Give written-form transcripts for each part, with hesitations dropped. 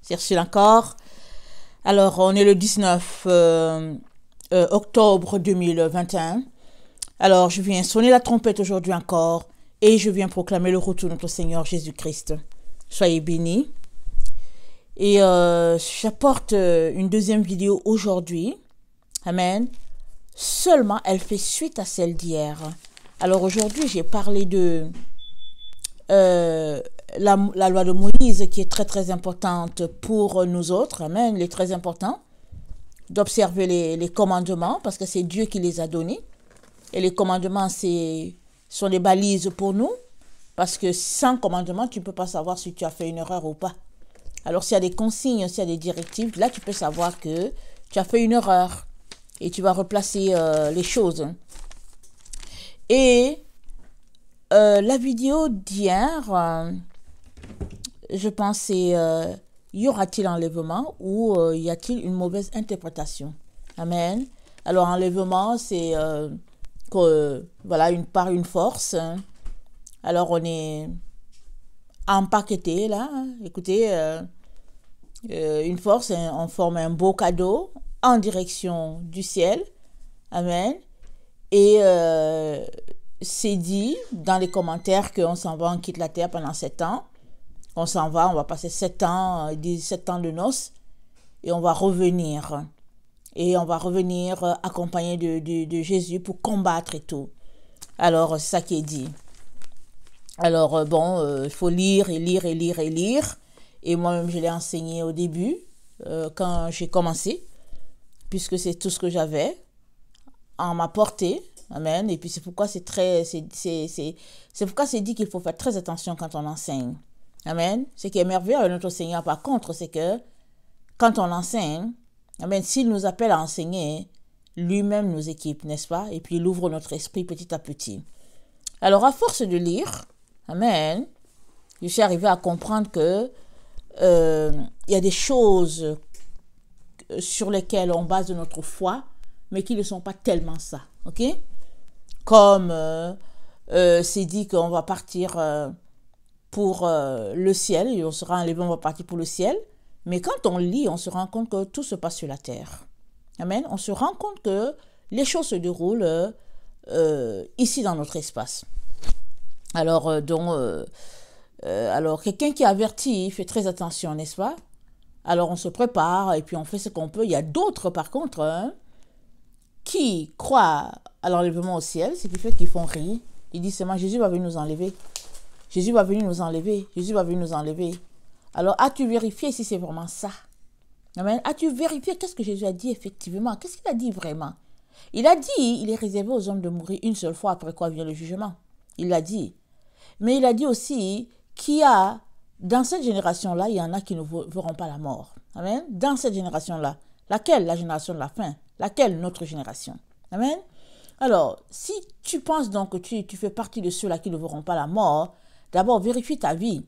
C'est reçu encore. Alors, on est le 19 octobre 2021. Alors, je viens sonner la trompette aujourd'hui encore et je viens proclamer le retour de notre Seigneur Jésus-Christ. Soyez bénis. Et j'apporte une deuxième vidéo aujourd'hui. Amen. Seulement, elle fait suite à celle d'hier. Alors, aujourd'hui, j'ai parlé de la loi de Moïse qui est très très importante pour nous autres. Amen. Il est très important d'observer les commandements parce que c'est Dieu qui les a donnés. Et les commandements sont des balises pour nous parce que sans commandement, tu ne peux pas savoir si tu as fait une erreur ou pas. Alors s'il y a des consignes, s'il y a des directives, là tu peux savoir que tu as fait une erreur et tu vas replacer les choses. Et la vidéo d'hier, je pense c'est y aura-t-il enlèvement ou y a-t-il une mauvaise interprétation? Amen. Alors enlèvement c'est voilà une force. Alors on est empaqueté là. Écoutez, une force, on forme un beau cadeau en direction du ciel. Amen. Et c'est dit dans les commentaires qu'on s'en va, on quitte la terre pendant 7 ans. On s'en va, on va passer 7 ans, 17 ans de noces et on va revenir. Et on va revenir accompagné de Jésus pour combattre et tout. Alors, c'est ça qui est dit. Alors, bon, il faut lire et lire et lire et lire. Et moi-même, je l'ai enseigné au début, quand j'ai commencé, puisque c'est tout ce que j'avais en ma portée. Amen. Et puis, c'est pourquoi c'est pourquoi c'est dit qu'il faut faire très attention quand on enseigne. Amen. Ce qui est merveilleux avec notre Seigneur, par contre, c'est que quand on enseigne, amen, s'il nous appelle à enseigner, lui-même nous équipe, n'est-ce pas? Et puis, il ouvre notre esprit petit à petit. Alors, à force de lire, amen, je suis arrivé à comprendre que il y a des choses sur lesquelles on base notre foi, mais qui ne sont pas tellement ça, ok? Comme c'est dit qu'on va partir pour le ciel, et on sera enlevé, on va partir pour le ciel. Mais quand on lit, on se rend compte que tout se passe sur la terre. Amen. On se rend compte que les choses se déroulent ici dans notre espace. Alors, alors quelqu'un qui avertit fait très attention, n'est-ce pas? Alors, on se prépare et puis on fait ce qu'on peut. Il y a d'autres, par contre, qui croient à l'enlèvement au ciel, ce qui fait qu'ils font rire. Ils disent seulement, Jésus va venir nous enlever. Jésus va venir nous enlever. Jésus va venir nous enlever. Alors, as-tu vérifié si c'est vraiment ça? Amen. As-tu vérifié qu'est-ce que Jésus a dit effectivement? Qu'est-ce qu'il a dit vraiment? Il a dit, il est réservé aux hommes de mourir une seule fois, après quoi vient le jugement. Il l'a dit. Mais il a dit aussi qu'il y a, dans cette génération-là, il y en a qui ne verront pas la mort. Amen. Dans cette génération-là. Laquelle? La génération de la fin. Laquelle? Notre génération. Amen. Alors, si tu penses donc que tu fais partie de ceux-là qui ne verront pas la mort, d'abord vérifie ta vie.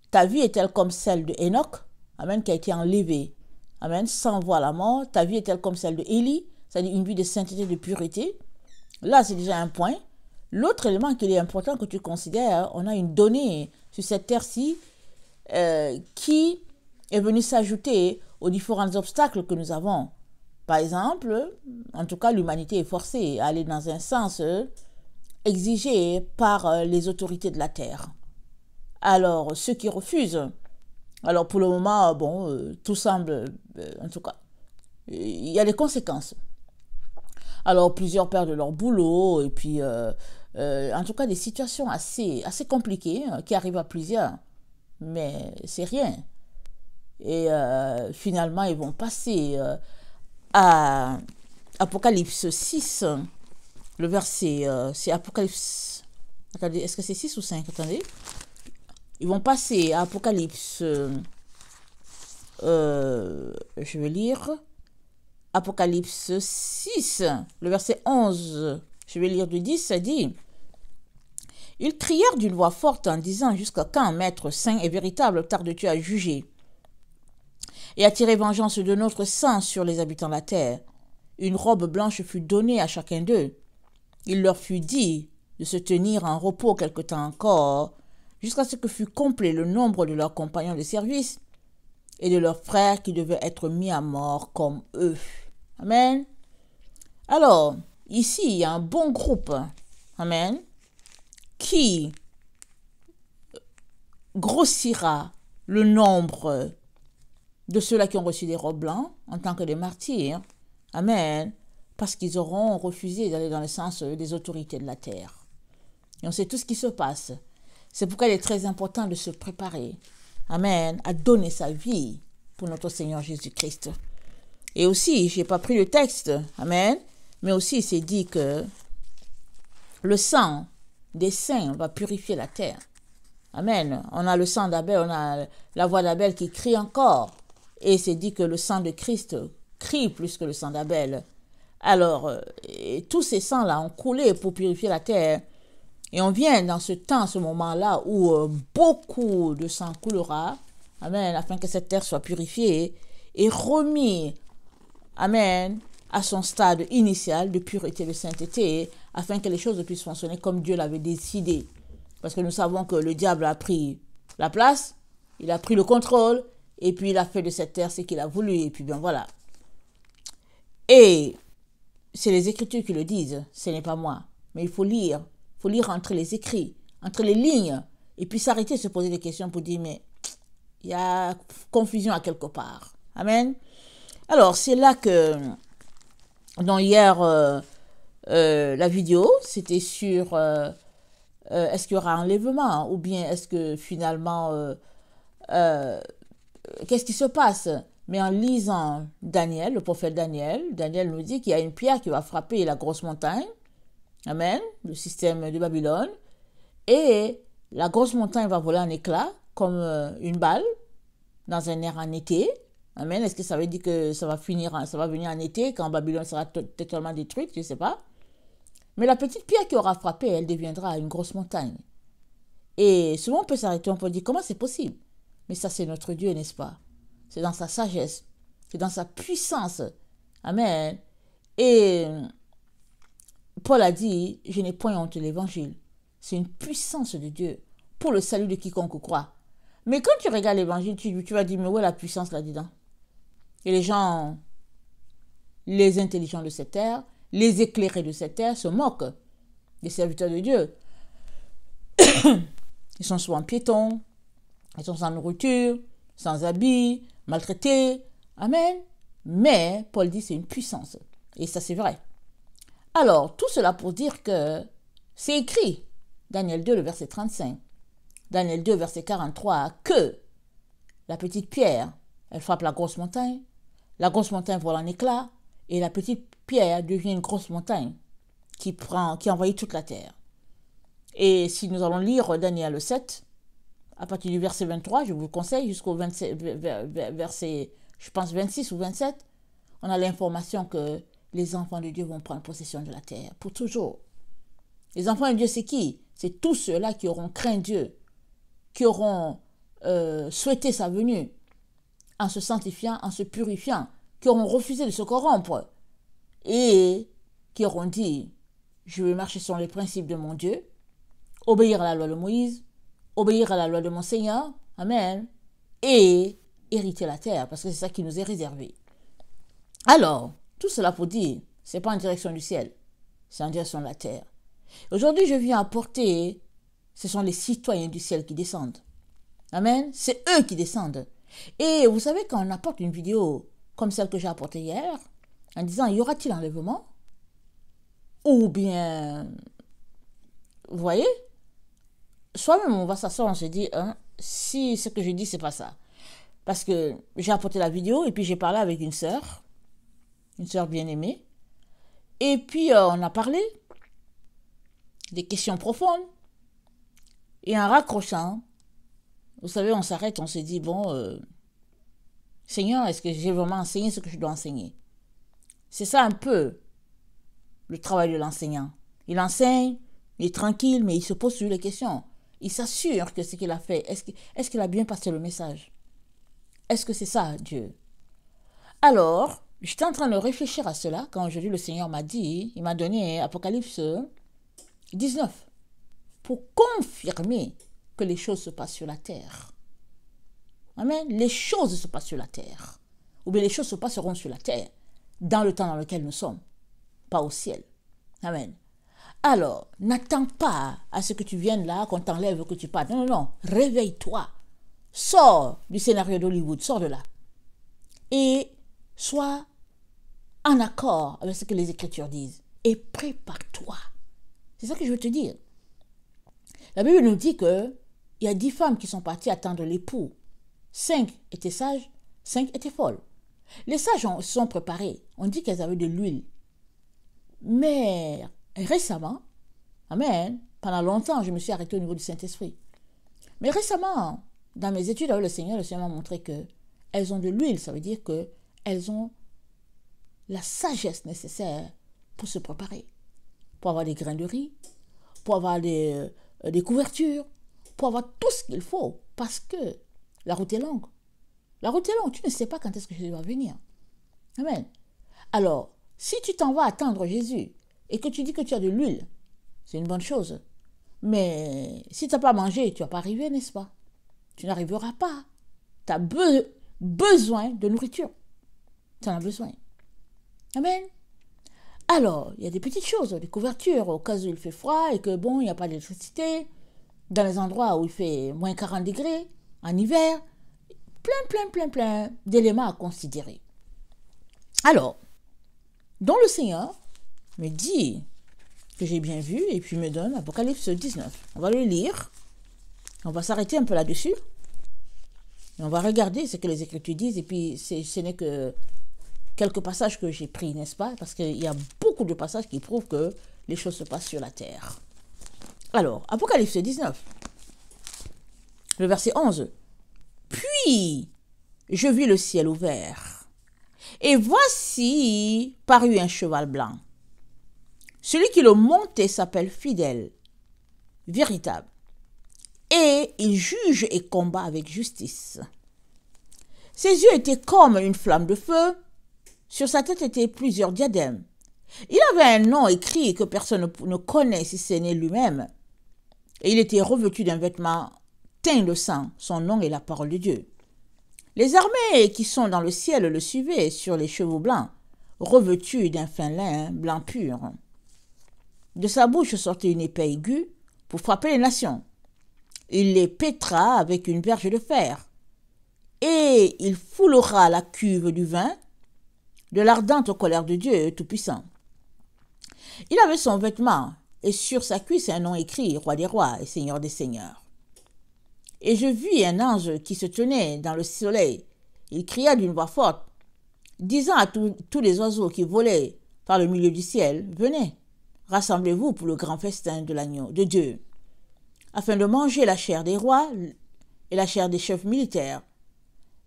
Ta vie est-elle comme celle de Enoch, amen, qui a été enlevé, amen, sans voir la mort. Ta vie est-elle comme celle de Élie, c'est-à-dire une vie de sainteté, de pureté. Là, c'est déjà un point. L'autre élément qu'il est important que tu considères, on a une donnée sur cette terre-ci qui est venue s'ajouter aux différents obstacles que nous avons. Par exemple, en tout cas, l'humanité est forcée à aller dans un sens exigé par les autorités de la terre. Alors, ceux qui refusent, alors pour le moment, bon, tout semble, en tout cas, il y a des conséquences. Alors, plusieurs perdent leur boulot, et puis, en tout cas, des situations assez compliquées qui arrivent à plusieurs, mais c'est rien. Et finalement, ils vont passer à Apocalypse 6, le verset, c'est Apocalypse, attendez, est-ce que c'est 6 ou 5? Attendez. Ils vont passer à Apocalypse, je vais lire, Apocalypse 6, le verset 11, je vais lire du 10, ça dit, « Ils crièrent d'une voix forte en disant, jusqu'à quand, Maître saint et véritable, tardes-tu à juger et à tirer vengeance de notre sang sur les habitants de la terre? Une robe blanche fut donnée à chacun d'eux. Il leur fut dit de se tenir en repos quelque temps encore, jusqu'à ce que fût complet le nombre de leurs compagnons de service. et de leurs frères qui devaient être mis à mort comme eux. Amen. Alors, ici, il y a un bon groupe, amen, qui grossira le nombre de ceux-là qui ont reçu des robes blancs en tant que des martyrs. Amen. Parce qu'ils auront refusé d'aller dans le sens des autorités de la terre. Et on sait tout ce qui se passe. C'est pourquoi il est très important de se préparer. Amen. À donner sa vie pour notre Seigneur Jésus-Christ. Et aussi, je n'ai pas pris le texte. Amen. Mais aussi, c'est dit que le sang des saints va purifier la terre. Amen. On a le sang d'Abel, on a la voix d'Abel qui crie encore. Et c'est dit que le sang de Christ crie plus que le sang d'Abel. Alors, tous ces sangs-là ont coulé pour purifier la terre. Et on vient dans ce temps, ce moment-là, où beaucoup de sang coulera. Amen. Afin que cette terre soit purifiée et remise. Amen. À son stade initial de pureté, de sainteté, afin que les choses puissent fonctionner comme Dieu l'avait décidé. Parce que nous savons que le diable a pris la place, il a pris le contrôle, et puis il a fait de cette terre ce qu'il a voulu, et puis bien voilà. Et c'est les Écritures qui le disent, ce n'est pas moi. Mais il faut lire entre les écrits, entre les lignes, et puis s'arrêter de se poser des questions pour dire, mais il y a confusion à quelque part. Amen. Alors, c'est là que, dans hier, la vidéo, c'était sur est-ce qu'il y aura enlèvement ou bien est-ce que finalement, qu'est-ce qui se passe? Mais en lisant Daniel, le prophète Daniel nous dit qu'il y a une pierre qui va frapper la grosse montagne, amen, le système de Babylone, et la grosse montagne va voler en éclats comme une balle dans un air en été. Amen. Est-ce que ça veut dire que ça va venir en été quand Babylone sera totalement détruite? Je ne sais pas. Mais la petite pierre qui aura frappé, elle deviendra une grosse montagne. Et souvent on peut s'arrêter, on peut dire comment c'est possible? Mais ça c'est notre Dieu, n'est-ce pas? C'est dans sa sagesse, c'est dans sa puissance. Amen. Et Paul a dit, je n'ai point honte de l'évangile. C'est une puissance de Dieu pour le salut de quiconque croit. Mais quand tu regardes l'évangile, tu vas dire, mais où est la puissance là-dedans? Et les gens, les intelligents de cette terre, les éclairés de cette terre se moquent des serviteurs de Dieu. Ils sont souvent piétons, ils sont sans nourriture, sans habits, maltraités. Amen. Mais Paul dit c'est une puissance. Et ça c'est vrai. Alors, tout cela pour dire que c'est écrit, Daniel 2, le verset 35, Daniel 2, verset 43, que la petite pierre, elle frappe la grosse montagne vole en éclats, et la petite pierre devient une grosse montagne qui envahit toute la terre. Et si nous allons lire Daniel 7, à partir du verset 23, je vous conseille jusqu'au verset, je pense 26 ou 27, on a l'information que les enfants de Dieu vont prendre possession de la terre pour toujours. Les enfants de Dieu, c'est qui? C'est tous ceux-là qui auront craint Dieu, qui auront souhaité sa venue, en se sanctifiant, en se purifiant, qui auront refusé de se corrompre et qui auront dit, je vais marcher selon les principes de mon Dieu, obéir à la loi de Moïse, obéir à la loi de mon Seigneur, amen, et hériter la terre, parce que c'est ça qui nous est réservé. Alors, tout cela pour dire, c'est pas en direction du ciel, c'est en direction de la terre. Aujourd'hui, je viens apporter, ce sont les citoyens du ciel qui descendent. Amen, c'est eux qui descendent. Et vous savez, quand on apporte une vidéo comme celle que j'ai apportée hier, en disant, y aura-t-il enlèvement? Ou bien, vous voyez, soi-même on va s'asseoir, on se dit, si ce que je dis, c'est pas ça. Parce que j'ai apporté la vidéo et puis j'ai parlé avec une sœur bien-aimée. Et puis on a parlé des questions profondes. Et en raccrochant, vous savez, on s'arrête, on se dit, bon, Seigneur, est-ce que j'ai vraiment enseigné ce que je dois enseigner? C'est ça un peu le travail de l'enseignant. Il enseigne, il est tranquille, mais il se pose sur les questions. Il s'assure que ce qu'il a fait, est-ce qu'il a bien passé le message? Est-ce que c'est ça, Dieu? Alors, j'étais en train de réfléchir à cela quand aujourd'hui le Seigneur m'a dit, il m'a donné Apocalypse 19 pour confirmer que les choses se passent sur la terre. Amen. Les choses se passent sur la terre. Ou bien les choses se passeront sur la terre, dans le temps dans lequel nous sommes, pas au ciel. Amen. Alors, n'attends pas à ce que tu viennes là, qu'on t'enlève, que tu partes. Non, non, non. Réveille-toi. Sors du scénario d'Hollywood, sors de là. Et sois en accord avec ce que les Écritures disent. Et prépare-toi. C'est ça que je veux te dire. La Bible nous dit qu'il y a 10 femmes qui sont parties attendre l'époux. 5 étaient sages, 5 étaient folles. Les sages se sont préparés. On dit qu'elles avaient de l'huile. Mais récemment, amen, pendant longtemps, je me suis arrêtée au niveau du Saint-Esprit. Mais récemment, dans mes études avec le Seigneur m'a montré qu'elles ont de l'huile. Ça veut dire qu'elles ont la sagesse nécessaire pour se préparer. Pour avoir des grains de riz, pour avoir des couvertures, pour avoir tout ce qu'il faut. Parce que la route est longue. La route est longue. Tu ne sais pas quand est-ce que Jésus va venir. Amen. Alors, si tu t'en vas attendre Jésus et que tu dis que tu as de l'huile, c'est une bonne chose. Mais si tu n'as pas mangé, tu ne vas pas arriver, n'est-ce pas? Tu n'arriveras pas. Tu as besoin de nourriture. Tu en as besoin. Amen. Alors, il y a des petites choses, des couvertures au cas où il fait froid et que bon, il n'y a pas d'électricité. Dans les endroits où il fait moins 40 degrés, en hiver. Plein d'éléments à considérer. Alors, dont le Seigneur me dit que j'ai bien vu et puis me donne Apocalypse 19. On va le lire. On va s'arrêter un peu là-dessus. Et on va regarder ce que les Écritures disent. Et puis, ce n'est que quelques passages que j'ai pris, n'est-ce pas? Parce qu'il y a beaucoup de passages qui prouvent que les choses se passent sur la terre. Alors, Apocalypse 19, le verset 11. Puis, je vis le ciel ouvert. Et voici parut un cheval blanc. Celui qui le montait s'appelle Fidèle, véritable. Et il juge et combat avec justice. Ses yeux étaient comme une flamme de feu. Sur sa tête étaient plusieurs diadèmes. Il avait un nom écrit que personne ne connaît si ce n'est lui-même. Et il était revêtu d'un vêtement teint de sang. Son nom est la parole de Dieu. Les armées qui sont dans le ciel le suivaient sur les chevaux blancs, revêtus d'un fin lin blanc pur. De sa bouche sortait une épée aiguë pour frapper les nations. Il les pétra avec une verge de fer. Et il foulera la cuve du vin de l'ardente colère de Dieu Tout-Puissant. Il avait son vêtement, et sur sa cuisse un nom écrit, Roi des rois et Seigneur des seigneurs. Et je vis un ange qui se tenait dans le soleil. Il cria d'une voix forte, disant à tous les oiseaux qui volaient par le milieu du ciel, « Venez, rassemblez-vous pour le grand festin de l'agneau de Dieu, afin de manger la chair des rois et la chair des chefs militaires,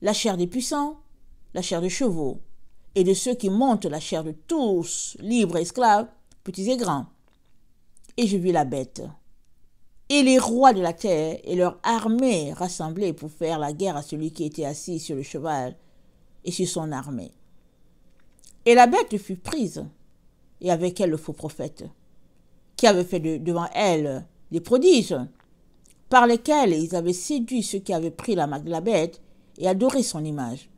la chair des puissants, la chair des chevaux, et de ceux qui montent la chair de tous, libres et esclaves, petits et grands. » Et je vis la bête, et les rois de la terre et leur armée rassemblés pour faire la guerre à celui qui était assis sur le cheval et sur son armée. Et la bête fut prise, et avec elle le faux prophète, qui avait fait devant elle des prodiges, par lesquels ils avaient séduit ceux qui avaient pris la marque de la bête et adoré son image.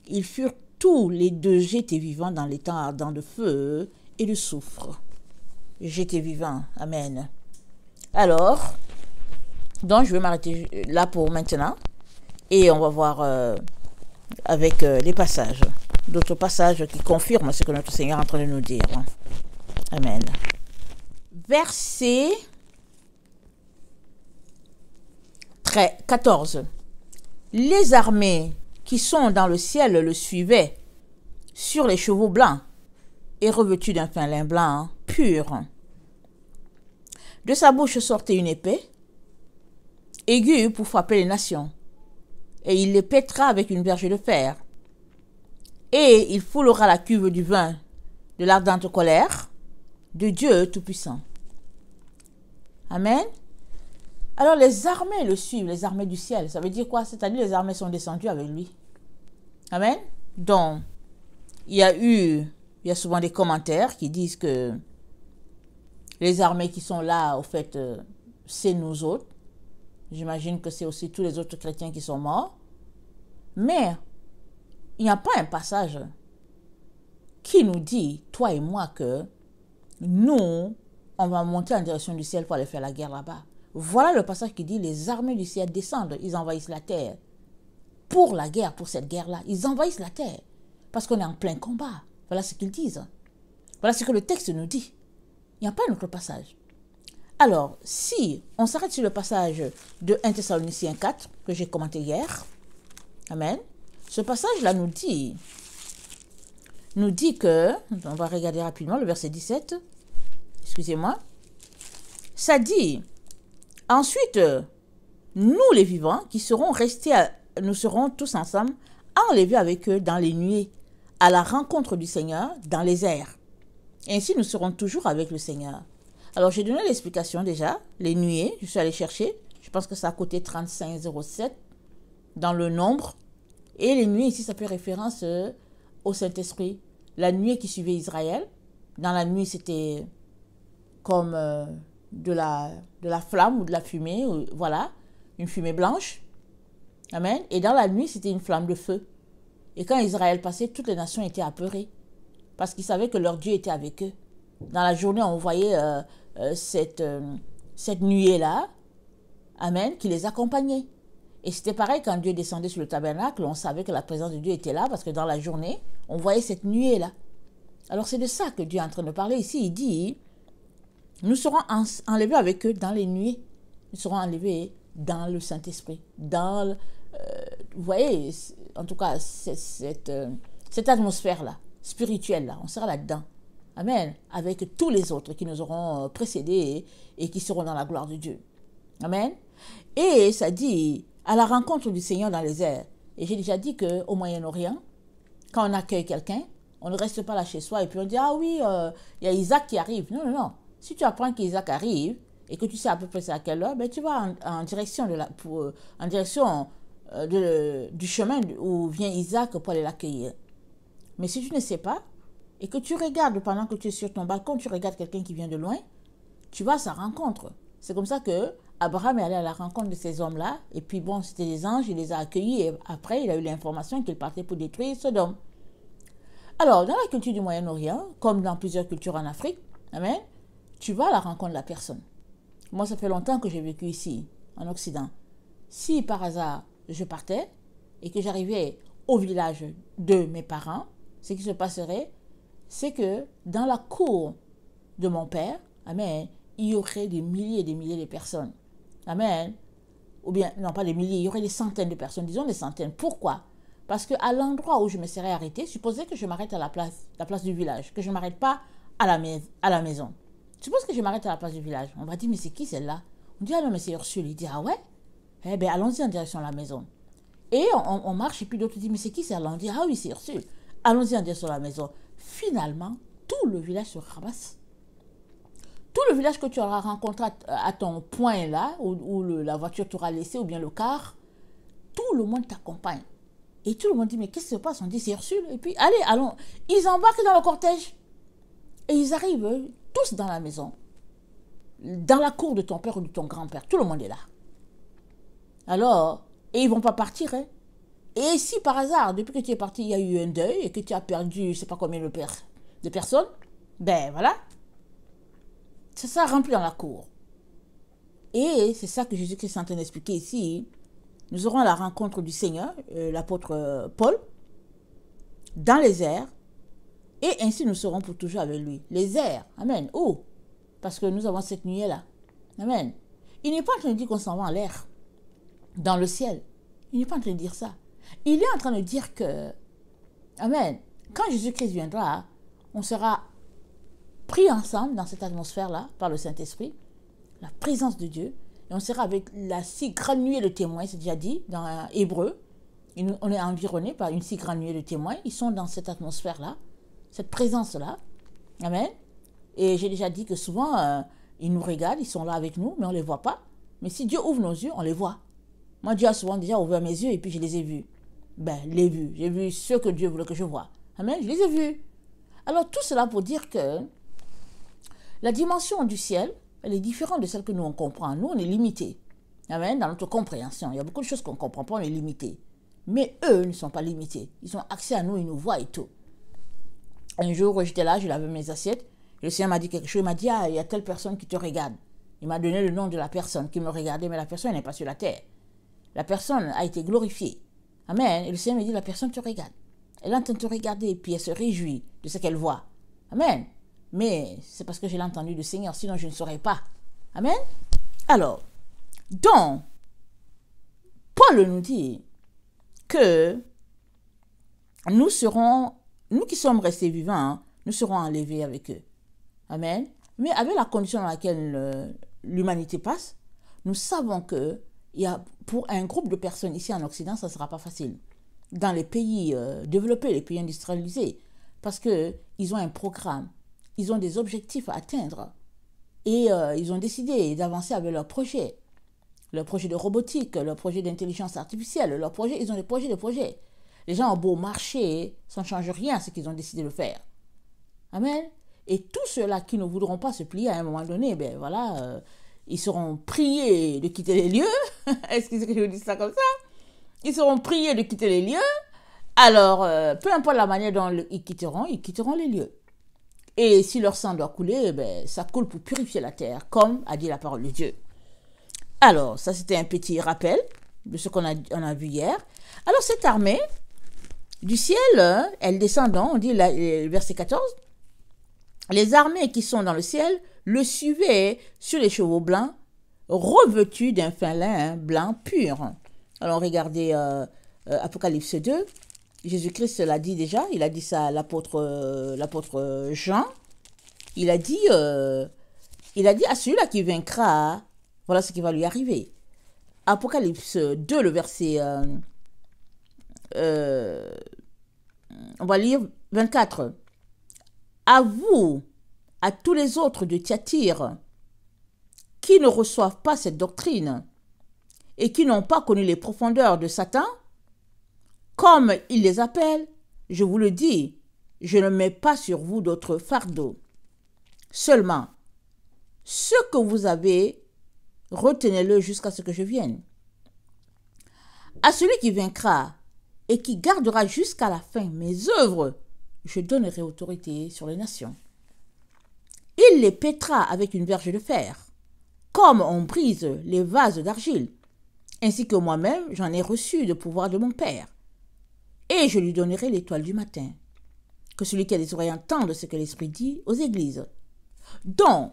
Ils furent tous les deux jetés vivants dans les temps ardents de feu et de soufre. Jetés vivants. Amen. Alors, donc je vais m'arrêter là pour maintenant et on va voir avec les passages, d'autres passages qui confirment ce que notre Seigneur est en train de nous dire. Amen. Verset 14. Les armées qui sont dans le ciel le suivaient sur les chevaux blancs et revêtus d'un fin lin blanc pur. De sa bouche sortait une épée, aiguë pour frapper les nations, et il les pétra avec une verge de fer. Et il foulera la cuve du vin de l'ardente colère de Dieu Tout-Puissant. Amen. Alors les armées le suivent, les armées du ciel. Ça veut dire quoi? C'est-à-dire les armées sont descendues avec lui. Amen. Donc, il y a souvent des commentaires qui disent que les armées qui sont là, au fait, c'est nous autres. J'imagine que c'est aussi tous les autres chrétiens qui sont morts. Mais il n'y a pas un passage qui nous dit, toi et moi, que nous, on va monter en direction du ciel pour aller faire la guerre là-bas. Voilà le passage qui dit, les armées du ciel descendent, ils envahissent la terre. Pour la guerre, pour cette guerre-là, ils envahissent la terre. Parce qu'on est en plein combat. Voilà ce qu'ils disent. Voilà ce que le texte nous dit. Il n'y a pas un autre passage. Alors, si on s'arrête sur le passage de 1 Thessaloniciens 4, que j'ai commenté hier, amen, ce passage-là nous dit que, on va regarder rapidement le verset 17, excusez-moi, ça dit, ensuite, nous les vivants qui serons restés, nous serons tous ensemble enlevés avec eux dans les nuées, à la rencontre du Seigneur dans les airs. Et ainsi, nous serons toujours avec le Seigneur. Alors, j'ai donné l'explication déjà, les nuées, je suis allé chercher, je pense que ça a coûté 35,07 dans le nombre. Et les nuées, ici, ça fait référence au Saint-Esprit. La nuée qui suivait Israël, dans la nuit, c'était comme de la flamme ou de la fumée, voilà, une fumée blanche. Amen. Et dans la nuit, c'était une flamme de feu. Et quand Israël passait, toutes les nations étaient apeurées parce qu'ils savaient que leur Dieu était avec eux. Dans la journée, on voyait cette nuée-là, amen, qui les accompagnait. Et c'était pareil quand Dieu descendait sur le tabernacle, on savait que la présence de Dieu était là parce que dans la journée, on voyait cette nuée-là. Alors c'est de ça que Dieu est en train de parler ici. Il dit, nous serons enlevés avec eux dans les nuées. Nous serons enlevés dans le Saint-Esprit. Vous voyez, en tout cas, cette atmosphère-là, spirituelle-là, on sera là-dedans. Amen. Avec tous les autres qui nous auront précédés et qui seront dans la gloire de Dieu. Amen. Et ça dit, à la rencontre du Seigneur dans les airs. Et j'ai déjà dit qu'au Moyen-Orient, quand on accueille quelqu'un, on ne reste pas là chez soi et puis on dit, ah oui, il y a Isaac qui arrive. Non, non, non. Si tu apprends qu'Isaac arrive et que tu sais à peu près à quelle heure, ben tu vas en direction, du chemin où vient Isaac pour aller l'accueillir. Mais si tu ne sais pas, et que tu regardes pendant que tu es sur ton balcon, tu regardes quelqu'un qui vient de loin, tu vas à sa rencontre. C'est comme ça que Abraham est allé à la rencontre de ces hommes-là, et puis bon, c'était des anges, il les a accueillis, et après, il a eu l'information qu'il partait pour détruire Sodome. Alors, dans la culture du Moyen-Orient, comme dans plusieurs cultures en Afrique, amen, tu vas à la rencontre de la personne. Moi, ça fait longtemps que j'ai vécu ici, en Occident. Si par hasard, je partais, et que j'arrivais au village de mes parents, ce qui se passerait, c'est que dans la cour de mon père, amen, il y aurait des milliers et des milliers de personnes. Amen. Ou bien, non pas des milliers, il y aurait des centaines de personnes, disons des centaines. Pourquoi? Parce qu'à l'endroit où je me serais arrêtée, supposez que je m'arrête à la place du village, que je ne m'arrête pas à la maison. Suppose que je m'arrête à la place du village. On va dire, mais c'est qui celle-là? On dit, ah non, mais c'est Ursule. Il dit, ah ouais? Eh bien, allons-y en direction de la maison. Et on marche, et puis d'autres disent, mais c'est qui celle-là? On dit, ah oui, c'est Ursule. Allons-y en direction de la maison. Finalement, tout le village se ramasse. Tout le village que tu auras rencontré à ton point là, où la voiture t'aura laissé, ou bien le car, tout le monde t'accompagne. Et tout le monde dit, mais qu'est-ce qui se passe? On dit, c'est Ursule. Et puis, allez, allons. Ils embarquent dans le cortège. Et ils arrivent tous dans la maison. Dans la cour de ton père ou de ton grand-père. Tout le monde est là. Alors, et ils ne vont pas partir, hein. Et si par hasard, depuis que tu es parti, il y a eu un deuil et que tu as perdu, je ne sais pas combien de personnes, ben voilà, c'est ça rempli dans la cour. Et c'est ça que Jésus-Christ est en train d'expliquer ici. Nous aurons la rencontre du Seigneur, l'apôtre Paul, dans les airs, et ainsi nous serons pour toujours avec lui. Les airs, amen. Où? Parce que nous avons cette nuée-là. Amen. Il n'est pas en train de dire qu'on s'en va en l'air, dans le ciel. Il n'est pas en train de dire ça. Il est en train de dire que, amen, quand Jésus-Christ viendra, on sera pris ensemble dans cette atmosphère-là, par le Saint-Esprit, la présence de Dieu, et on sera avec la si grande nuée de témoins, c'est déjà dit dans Hébreu, on est environné par une si grande nuée de témoins, ils sont dans cette atmosphère-là, cette présence-là, amen, et j'ai déjà dit que souvent, ils nous regardent, ils sont là avec nous, mais on ne les voit pas, mais si Dieu ouvre nos yeux, on les voit. Moi, Dieu a souvent déjà ouvert mes yeux et puis je les ai vus. Ben, j'ai vu ce que Dieu voulait que je voie. Amen, je les ai vus. Alors, tout cela pour dire que la dimension du ciel, elle est différente de celle que nous, on comprend. Nous, on est limité. Amen, dans notre compréhension. Il y a beaucoup de choses qu'on ne comprend pas, on est limité. Mais eux ne sont pas limités. Ils ont accès à nous, ils nous voient et tout. Un jour, j'étais là, je lavais mes assiettes. Le Seigneur m'a dit quelque chose. Il m'a dit, ah, il y a telle personne qui te regarde. Il m'a donné le nom de la personne qui me regardait, mais la personne n'est pas sur la terre. La personne a été glorifiée. Amen. Et le Seigneur me dit, la personne te regarde. Elle est en train de te regarder et puis elle se réjouit de ce qu'elle voit. Amen. Mais c'est parce que je l'ai entendu du Seigneur, sinon je ne saurais pas. Amen. Alors, donc, Paul nous dit que nous qui sommes restés vivants, hein, nous serons enlevés avec eux. Amen. Mais avec la condition dans laquelle l'humanité passe, nous savons que pour un groupe de personnes ici en Occident, ça ne sera pas facile. Dans les pays développés, les pays industrialisés, parce qu'ils ont un programme, ils ont des objectifs à atteindre et ils ont décidé d'avancer avec leurs projets de robotique, leurs projets d'intelligence artificielle, ils ont des projets. Les gens ont beau marcher, ça ne change rien à ce qu'ils ont décidé de faire. Amen. Et tous ceux-là qui ne voudront pas se plier à un moment donné, ben voilà, ils seront priés de quitter les lieux. Excusez que je vous dise ça comme ça. Ils seront priés de quitter les lieux. Alors, peu importe la manière dont ils quitteront les lieux. Et si leur sang doit couler, ben, ça coule pour purifier la terre, comme a dit la parole de Dieu. Alors, ça c'était un petit rappel de ce qu'on a vu hier. Alors, cette armée du ciel, elle descend on dit verset 14, les armées qui sont dans le ciel le suivaient sur les chevaux blancs, revêtus d'un fin lin blanc pur. Alors, regardez Apocalypse 2. Jésus-Christ l'a dit déjà. Il a dit ça à l'apôtre Jean. Il a dit à celui-là qui vaincra, voilà ce qui va lui arriver. Apocalypse 2, le verset... on va lire 24. À vous, à tous les autres de Thyatire, qui ne reçoivent pas cette doctrine et qui n'ont pas connu les profondeurs de Satan, comme il les appelle, je vous le dis, je ne mets pas sur vous d'autres fardeaux. Seulement, ce que vous avez, retenez-le jusqu'à ce que je vienne. À celui qui vaincra et qui gardera jusqu'à la fin mes œuvres, je donnerai autorité sur les nations. Il les pètera avec une verge de fer, comme on brise les vases d'argile, ainsi que moi-même j'en ai reçu le pouvoir de mon Père. Et je lui donnerai l'étoile du matin. Que celui qui a des oreilles entende ce que l'Esprit dit aux églises. Donc,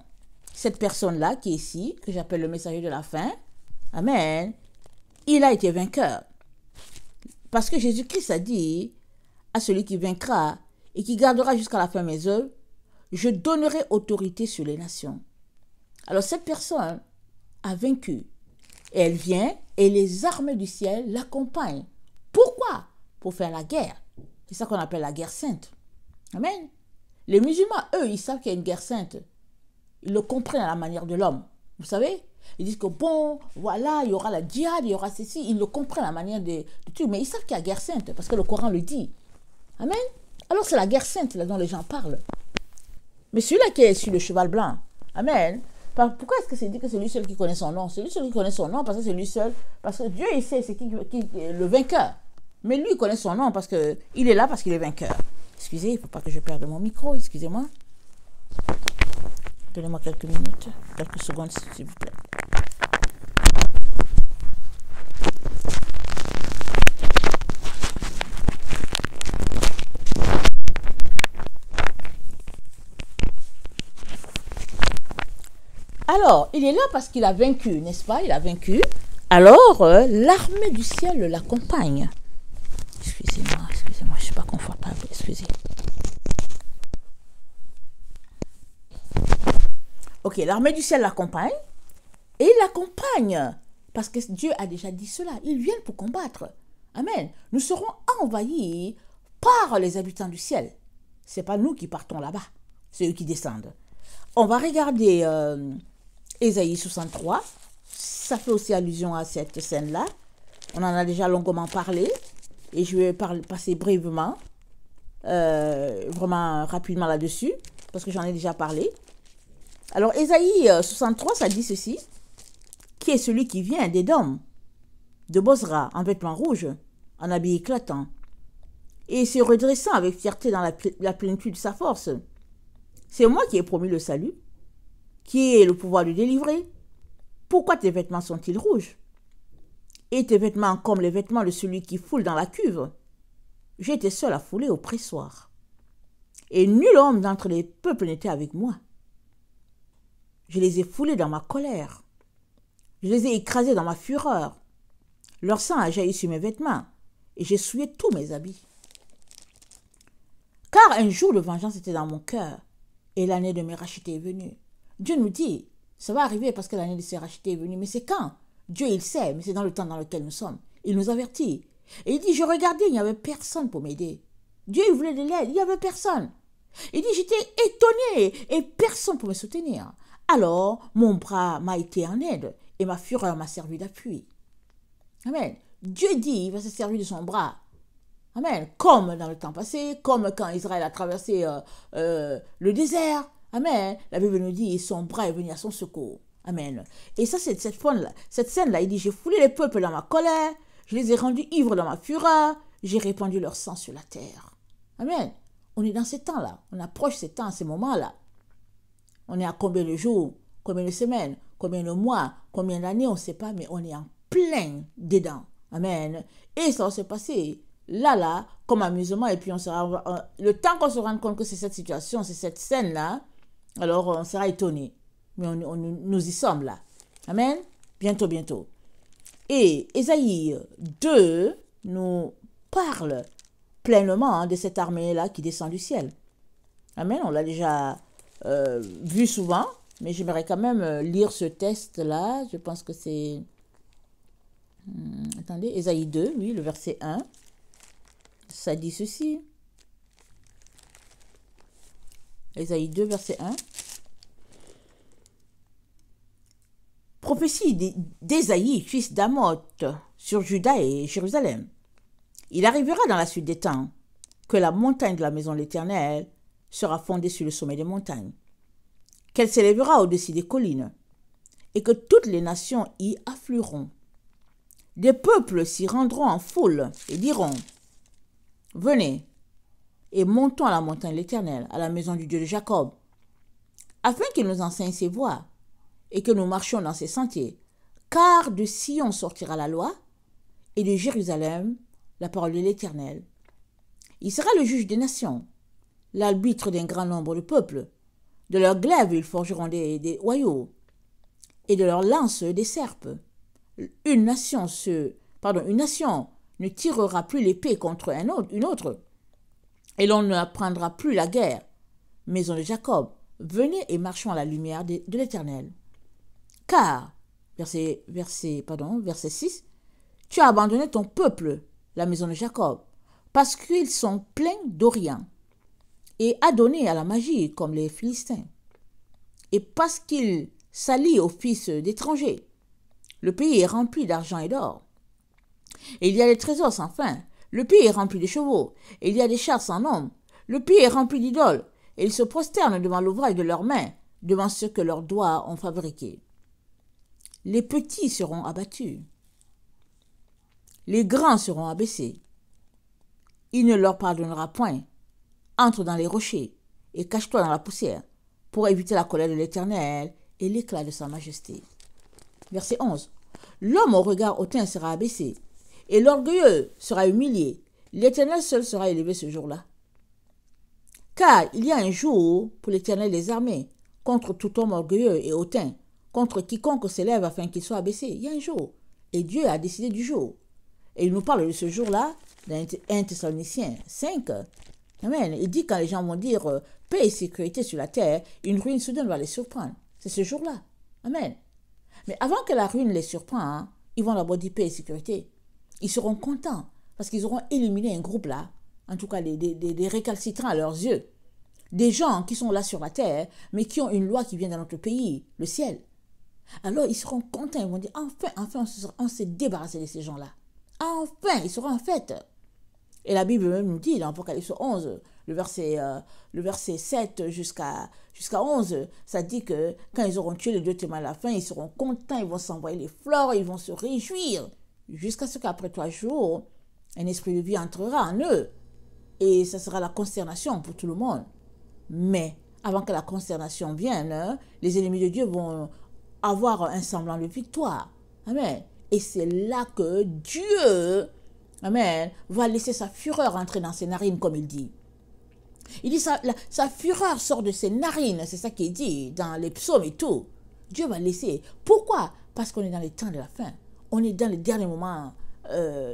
cette personne-là qui est ici, que j'appelle le messager de la fin, amen, il a été vainqueur. Parce que Jésus-Christ a dit à celui qui vaincra et qui gardera jusqu'à la fin mes œuvres, je donnerai autorité sur les nations. Alors cette personne a vaincu. Et elle vient et les armées du ciel l'accompagnent. Pourquoi? Pour faire la guerre. C'est ça qu'on appelle la guerre sainte. Amen. Les musulmans, eux, ils savent qu'il y a une guerre sainte. Ils le comprennent à la manière de l'homme. Vous savez? Ils disent que bon, voilà, il y aura la djihad, il y aura ceci. Ils le comprennent à la manière de tout. Mais ils savent qu'il y a guerre sainte parce que le Coran le dit. Amen. Alors c'est la guerre sainte là dont les gens parlent. Mais celui-là qui est sur le cheval blanc, amen. Pourquoi est-ce que c'est dit que c'est lui seul qui connaît son nom? C'est lui seul qui connaît son nom parce que c'est lui seul. Parce que Dieu, il sait c'est qui le vainqueur. Mais lui, il connaît son nom parce qu'il est là parce qu'il est vainqueur. Excusez, il ne faut pas que je perde mon micro, excusez-moi. Donnez-moi quelques minutes, quelques secondes, s'il vous plaît. Alors, il est là parce qu'il a vaincu, n'est-ce pas? Il a vaincu. Alors, l'armée du ciel l'accompagne. Excusez-moi, je ne suis pas confortable, excusez. Ok, l'armée du ciel l'accompagne. Et il l'accompagne parce que Dieu a déjà dit cela. Ils viennent pour combattre. Amen. Nous serons envahis par les habitants du ciel. Ce n'est pas nous qui partons là-bas. C'est eux qui descendent. On va regarder Ésaïe 63. Ça fait aussi allusion à cette scène-là. On en a déjà longuement parlé. Et je vais passer brièvement, vraiment rapidement là-dessus, parce que j'en ai déjà parlé. Alors, Ésaïe 63, ça dit ceci. Qui est celui qui vient d'Édom, de Bosra, en vêtements rouges, en habit éclatant, et se redressant avec fierté dans la plénitude de sa force. C'est moi qui ai promis le salut, qui ai le pouvoir de délivrer. Pourquoi tes vêtements sont-ils rouges? Et tes vêtements comme les vêtements de celui qui foule dans la cuve? J'étais seul à fouler au pressoir, et nul homme d'entre les peuples n'était avec moi. Je les ai foulés dans ma colère, je les ai écrasés dans ma fureur. Leur sang a jailli sur mes vêtements, et j'ai souillé tous mes habits. Car un jour de vengeance était dans mon cœur, et l'année de mes rachetés est venue. Dieu nous dit, ça va arriver parce que l'année de ses rachetés est venue, mais c'est quand? Dieu, il sait, mais c'est dans le temps dans lequel nous sommes. Il nous avertit. Et il dit, je regardais, il n'y avait personne pour m'aider. Dieu, il voulait de l'aide, il n'y avait personne. Il dit, j'étais étonné, et personne pour me soutenir. Alors, mon bras m'a été en aide, et ma fureur m'a servi d'appui. Amen. Dieu dit, il va se servir de son bras. Amen. Comme dans le temps passé, comme quand Israël a traversé le désert. Amen. La Bible nous dit, son bras est venu à son secours. Amen. Et ça, c'est cette scène-là. Il dit, j'ai foulé les peuples dans ma colère, je les ai rendus ivres dans ma fureur, j'ai répandu leur sang sur la terre. Amen. On est dans ces temps-là. On approche ces temps, ces moments-là. On est à combien de jours, combien de semaines, combien de mois, combien d'années, on ne sait pas, mais on est en plein dedans. Amen. Et ça va se passer là, comme amusement, et puis on sera, le temps qu'on se rende compte que c'est cette situation, c'est cette scène-là, alors on sera étonné. Mais nous y sommes là. Amen. Bientôt, bientôt. Et Ésaïe 2 nous parle pleinement de cette armée-là qui descend du ciel. Amen. On l'a déjà vu souvent, mais j'aimerais quand même lire ce texte-là. Je pense que c'est... attendez, Ésaïe 2, oui, le verset 1. Ça dit ceci. Ésaïe 2, verset 1. Prophétie d'Ésaïe, fils d'Amoth, sur Juda et Jérusalem. Il arrivera dans la suite des temps que la montagne de la maison de l'Éternel sera fondée sur le sommet des montagnes, qu'elle s'élèvera au-dessus des collines, et que toutes les nations y afflueront. Des peuples s'y rendront en foule et diront, « Venez, et montons à la montagne de l'Éternel, à la maison du Dieu de Jacob, afin qu'il nous enseigne ses voies, et que nous marchions dans ses sentiers. Car de Sion sortira la loi, et de Jérusalem la parole de l'Éternel. Il sera le juge des nations, l'arbitre d'un grand nombre de peuples. De leurs glaives ils forgeront des hoyaux, et de leurs lances des serpes. Une nation ne tirera plus l'épée contre une autre, et l'on ne prendra plus la guerre. Maison de Jacob, venez et marchons à la lumière de l'Éternel. Car, verset 6, tu as abandonné ton peuple, la maison de Jacob, parce qu'ils sont pleins d'Orient, et adonnés à la magie comme les Philistins, et parce qu'ils s'allient aux fils d'étrangers. Le pays est rempli d'argent et d'or, et il y a des trésors sans fin. Le pays est rempli de chevaux, et il y a des chars sans nombre. Le pays est rempli d'idoles, et ils se prosternent devant l'ouvrage de leurs mains, devant ce que leurs doigts ont fabriqué. Les petits seront abattus, les grands seront abaissés. Il ne leur pardonnera point. Entre dans les rochers et cache-toi dans la poussière pour éviter la colère de l'Éternel et l'éclat de sa majesté. Verset 11. L'homme au regard hautain sera abaissé et l'orgueilleux sera humilié. L'Éternel seul sera élevé ce jour-là. Car il y a un jour pour l'Éternel des armées contre tout homme orgueilleux et hautain, contre quiconque s'élève afin qu'il soit abaissé. Il y a un jour. Et Dieu a décidé du jour. Et il nous parle de ce jour-là dans 1 Thessaloniciens 5. Amen. Il dit quand les gens vont dire paix et sécurité sur la terre, une ruine soudaine va les surprendre. C'est ce jour-là. Amen. Mais avant que la ruine les surprenne, ils vont d'abord dire paix et sécurité. Ils seront contents parce qu'ils auront éliminé un groupe là, en tout cas des récalcitrants à leurs yeux. Des gens qui sont là sur la terre, mais qui ont une loi qui vient dans notre pays, le ciel. Alors ils seront contents, ils vont dire enfin on s'est débarrassé de ces gens-là. Enfin, ils seront en fête. Et la Bible même nous dit, dans Apocalypse 11, le verset 7 jusqu'à 11, ça dit que quand ils auront tué les deux témoins à la fin, ils seront contents, ils vont s'envoyer les fleurs, ils vont se réjouir, jusqu'à ce qu'après 3 jours, un esprit de vie entrera en eux. Et ça sera la consternation pour tout le monde. Mais avant que la consternation vienne, hein, les ennemis de Dieu vont avoir un semblant de victoire. Amen. Et c'est là que Dieu, amen, va laisser sa fureur entrer dans ses narines, comme il dit. Il dit sa fureur sort de ses narines, c'est ça qu'il dit dans les psaumes et tout. Dieu va laisser. Pourquoi? Parce qu'on est dans les temps de la fin. On est dans les derniers moments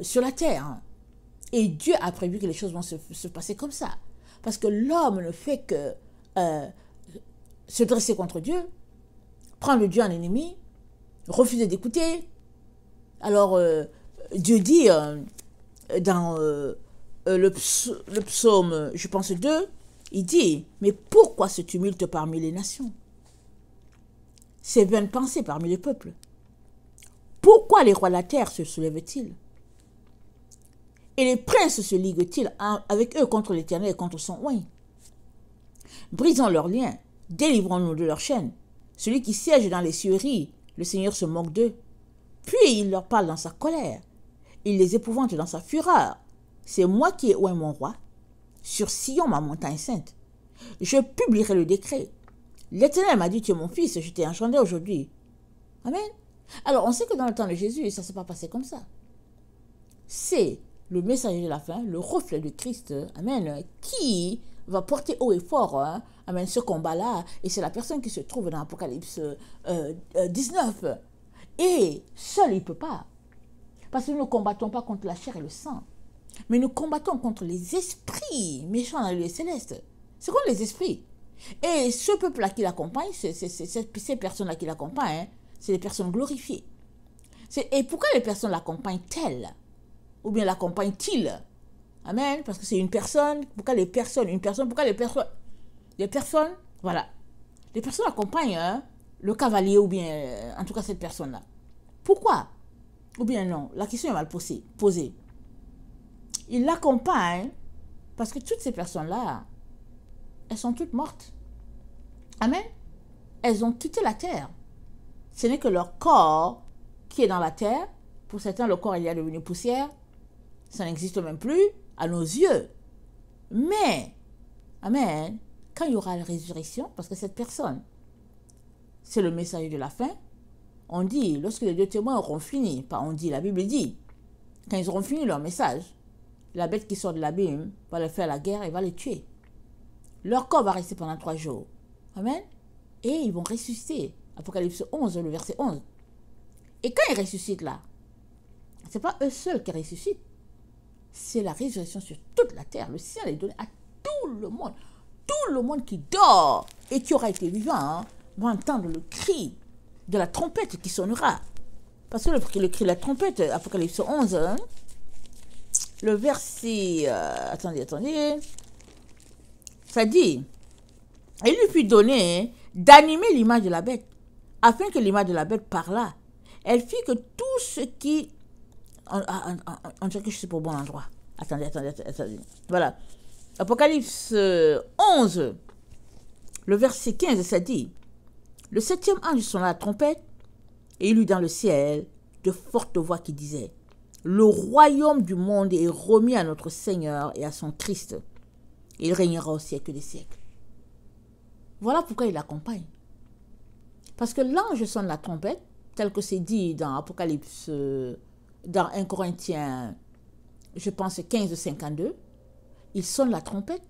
sur la terre. Et Dieu a prévu que les choses vont se passer comme ça. Parce que l'homme ne fait que se dresser contre Dieu, prendre Dieu en ennemi, refuser d'écouter. Alors, Dieu dit dans le psaume, je pense 2, il dit, mais pourquoi ce tumulte parmi les nations? Ces vaines pensées parmi les peuples. Pourquoi les rois de la terre se soulèvent-ils? Et les princes se liguent-ils avec eux contre l'Éternel et contre son oint? Brisons leurs liens, délivrons-nous de leurs chaînes. Celui qui siège dans les cieux rit, le Seigneur se moque d'eux. Puis il leur parle dans sa colère, il les épouvante dans sa fureur. C'est moi qui ai oint mon roi, sur Sion ma montagne sainte. Je publierai le décret. L'Éternel m'a dit, tu es mon fils, je t'ai engendré aujourd'hui. Amen. Alors on sait que dans le temps de Jésus, ça ne s'est pas passé comme ça. C'est le messager de la fin, le reflet de Christ, amen, qui va porter haut et fort, hein, amen, ce combat-là. Et c'est la personne qui se trouve dans Apocalypse 19. Et seul, il ne peut pas. Parce que nous ne combattons pas contre la chair et le sang. Mais nous combattons contre les esprits méchants dans le lieu céleste. C'est contre les esprits. Et ce peuple-là qui l'accompagne, ces personnes-là qui l'accompagnent, hein, c'est des personnes glorifiées. Et pourquoi les personnes l'accompagnent-elles? Ou bien l'accompagnent-ils? Amen. Parce que c'est une personne. Pourquoi les personnes? Une personne. Pourquoi les personnes? Les personnes, voilà. Les personnes accompagnent hein, le cavalier ou bien, en tout cas, cette personne-là. Pourquoi? Ou bien non. La question est mal posée. Ils l'accompagnent parce que toutes ces personnes-là, elles sont toutes mortes. Amen. Elles ont quitté la terre. Ce n'est que leur corps qui est dans la terre. Pour certains, le corps il est devenu poussière. Ça n'existe même plus à nos yeux. Mais, amen, quand il y aura la résurrection, parce que cette personne, c'est le messager de la fin, on dit, lorsque les deux témoins auront fini, pas on dit, la Bible dit, quand ils auront fini leur message, la bête qui sort de l'abîme va leur faire la guerre et va les tuer. Leur corps va rester pendant 3 jours. Amen. Et ils vont ressusciter. Apocalypse 11, le verset 11. Et quand ils ressuscitent là, ce n'est pas eux seuls qui ressuscitent. C'est la résurrection sur toute la terre. Le ciel est donné à tout le monde. Tout le monde qui dort et qui aura été vivant hein, va entendre le cri de la trompette qui sonnera. Parce que le cri de la trompette, Apocalypse 11, hein, le verset... attendez. Ça dit, il lui fut donné d'animer l'image de la bête, afin que l'image de la bête parlât. Elle fit que tout ce qui... On dirait que je suis pas au bon endroit. Attendez. Voilà. Apocalypse 11, le verset 15, ça dit, le 7e ange sonna la trompette, et il eut dans le ciel de fortes voix qui disaient, le royaume du monde est remis à notre Seigneur et à son Christ. Il régnera au siècle des siècles. Voilà pourquoi il l'accompagne. Parce que l'ange sonne la trompette, tel que c'est dit dans Apocalypse, dans 1 Corinthiens, je pense 15, 52, il sonne la trompette.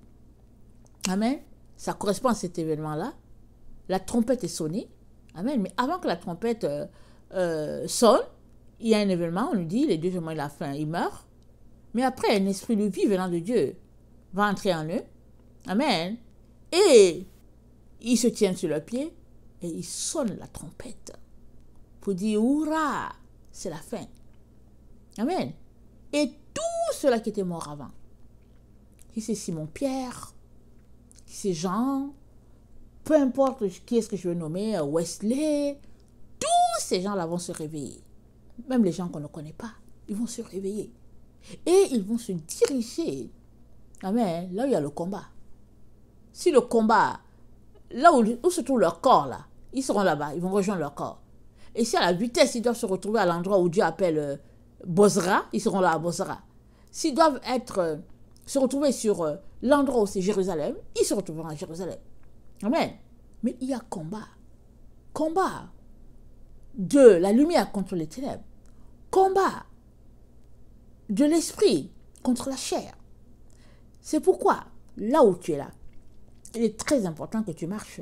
Amen. Ça correspond à cet événement-là. La trompette est sonnée. Amen. Mais avant que la trompette sonne, il y a un événement, on nous dit, les deux témoins de la fin, ils meurent. Mais après, un esprit de vie venant de Dieu va entrer en eux. Amen. Et ils se tiennent sur leurs pieds et ils sonnent la trompette pour dire, hurrah, c'est la fin. Amen. Et tous ceux-là qui étaient morts avant, si c'est Simon-Pierre, si c'est Jean, peu importe qui est-ce que je veux nommer, Wesley, tous ces gens-là vont se réveiller. Même les gens qu'on ne connaît pas, ils vont se réveiller. Et ils vont se diriger, amen, là où il y a le combat. Si le combat, là où se trouve leur corps, là, ils seront là-bas, ils vont rejoindre leur corps. Et si à la vitesse, ils doivent se retrouver à l'endroit où Dieu appelle Bozra, ils seront là à Bozra. s'ils doivent se retrouver sur l'endroit où c'est Jérusalem, ils se retrouveront à Jérusalem. Amen. Mais il y a combat. Combat de la lumière contre les ténèbres. Combat de l'esprit contre la chair. C'est pourquoi, là où tu es là, il est très important que tu marches